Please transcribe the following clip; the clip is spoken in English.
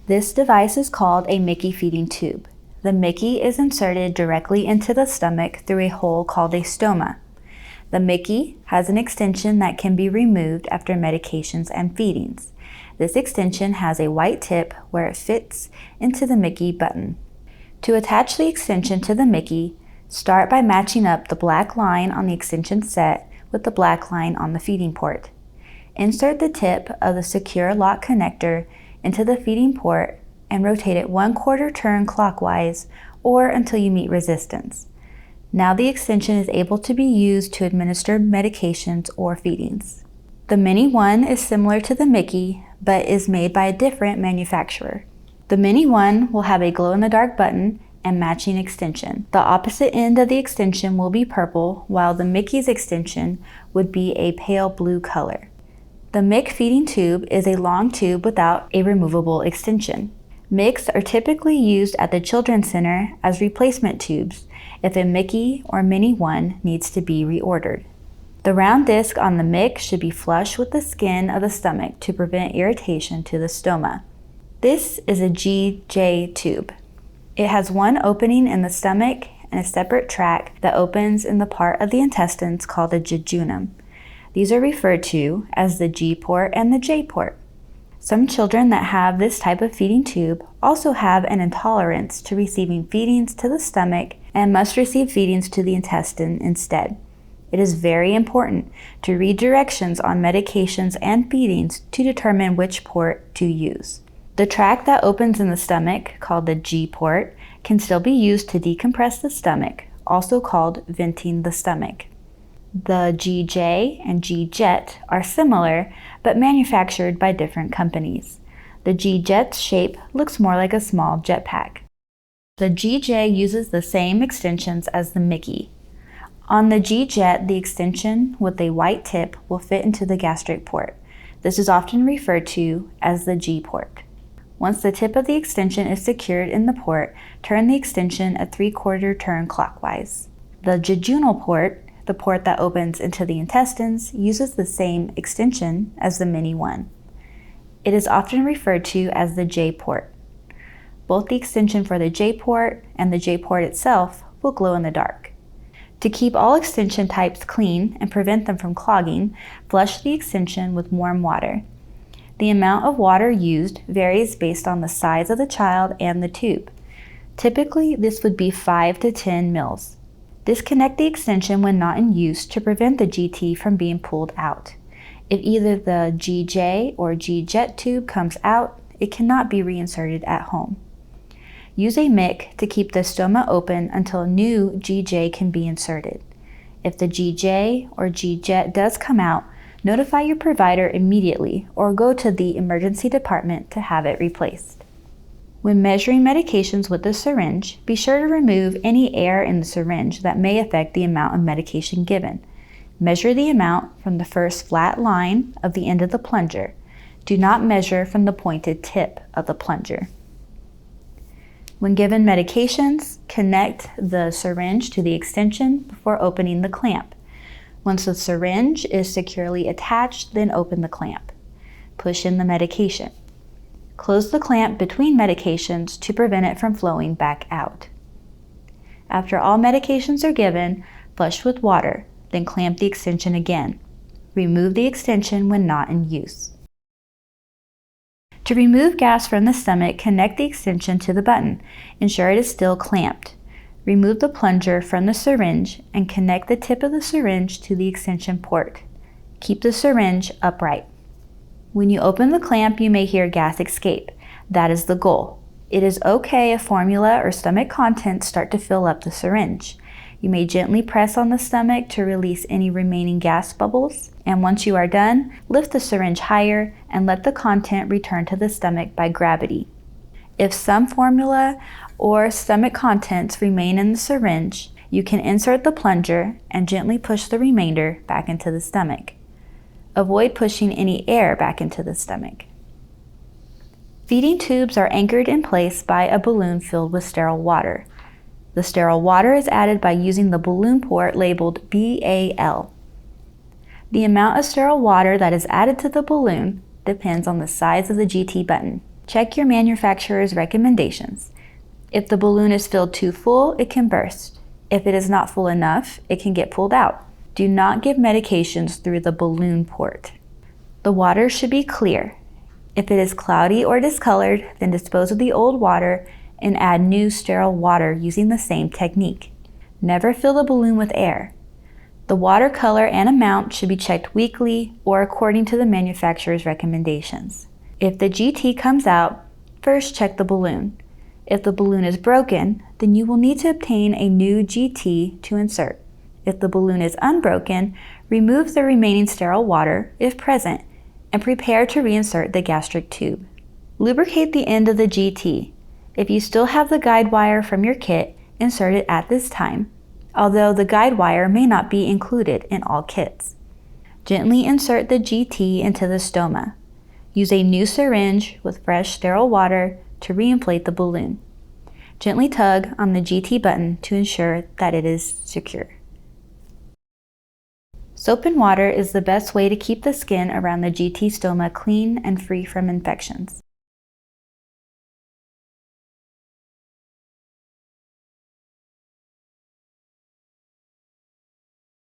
This device is called a Mickey feeding tube. The Mickey is inserted directly into the stomach through a hole called a stoma. The Mickey has an extension that can be removed after medications and feedings. This extension has a white tip where it fits into the Mickey button. To attach the extension to the Mickey, start by matching up the black line on the extension set with the black line on the feeding port. Insert the tip of the secure lock connector into the feeding port and rotate it 1/4 turn clockwise or until you meet resistance. Now the extension is able to be used to administer medications or feedings. The Mini One is similar to the Mickey, but is made by a different manufacturer. The Mini One will have a glow-in-the-dark button and matching extension. The opposite end of the extension will be purple, while the Mickey's extension would be a pale blue color. The Mick feeding tube is a long tube without a removable extension. Micks are typically used at the Children's Center as replacement tubes if a Mickey or Mini One needs to be reordered. The round disc on the Mick should be flush with the skin of the stomach to prevent irritation to the stoma. This is a GJ tube. It has one opening in the stomach and a separate track that opens in the part of the intestines called the jejunum. These are referred to as the G port and the J port. Some children that have this type of feeding tube also have an intolerance to receiving feedings to the stomach and must receive feedings to the intestine instead. It is very important to read directions on medications and feedings to determine which port to use. The track that opens in the stomach, called the G port, can still be used to decompress the stomach, also called venting the stomach. The GJ and G-Jet are similar, but manufactured by different companies. The G-Jet's shape looks more like a small jetpack. The GJ uses the same extensions as the Mickey. On the G-Jet, the extension with a white tip will fit into the gastric port. This is often referred to as the G port. Once the tip of the extension is secured in the port, turn the extension a 3/4 turn clockwise. The jejunal port, the port that opens into the intestines, uses the same extension as the Mini One. It is often referred to as the J port. Both the extension for the J port and the J port itself will glow in the dark. To keep all extension types clean and prevent them from clogging, flush the extension with warm water. The amount of water used varies based on the size of the child and the tube. Typically, this would be 5 to 10 mils. Disconnect the extension when not in use to prevent the GT from being pulled out. If either the GJ or G-Jet tube comes out, it cannot be reinserted at home. Use a Mick to keep the stoma open until a new GJ can be inserted. If the GJ or G-Jet does come out, notify your provider immediately or go to the emergency department to have it replaced. When measuring medications with the syringe, be sure to remove any air in the syringe that may affect the amount of medication given. Measure the amount from the first flat line of the end of the plunger. Do not measure from the pointed tip of the plunger. When given medications, connect the syringe to the extension before opening the clamp. Once the syringe is securely attached, then open the clamp. Push in the medication. Close the clamp between medications to prevent it from flowing back out. After all medications are given, flush with water, then clamp the extension again. Remove the extension when not in use. To remove gas from the stomach, connect the extension to the button. Ensure it is still clamped. Remove the plunger from the syringe and connect the tip of the syringe to the extension port. Keep the syringe upright. When you open the clamp, you may hear gas escape. That is the goal. It is okay if formula or stomach contents start to fill up the syringe. You may gently press on the stomach to release any remaining gas bubbles, and once you are done, lift the syringe higher and let the content return to the stomach by gravity. If some formula or stomach contents remain in the syringe, you can insert the plunger and gently push the remainder back into the stomach. Avoid pushing any air back into the stomach. Feeding tubes are anchored in place by a balloon filled with sterile water. The sterile water is added by using the balloon port labeled BAL. The amount of sterile water that is added to the balloon depends on the size of the GT button. Check your manufacturer's recommendations. If the balloon is filled too full, it can burst. If it is not full enough, it can get pulled out. Do not give medications through the balloon port. The water should be clear. If it is cloudy or discolored, then dispose of the old water and add new sterile water using the same technique. Never fill the balloon with air. The water color and amount should be checked weekly or according to the manufacturer's recommendations. If the GT comes out, first check the balloon. If the balloon is broken, then you will need to obtain a new GT to insert. If the balloon is unbroken, remove the remaining sterile water, if present, and prepare to reinsert the gastric tube. Lubricate the end of the GT. If you still have the guide wire from your kit, insert it at this time, although the guide wire may not be included in all kits. Gently insert the GT into the stoma. Use a new syringe with fresh sterile water to reinflate the balloon. Gently tug on the GT button to ensure that it is secure. Soap and water is the best way to keep the skin around the GT stoma clean and free from infections.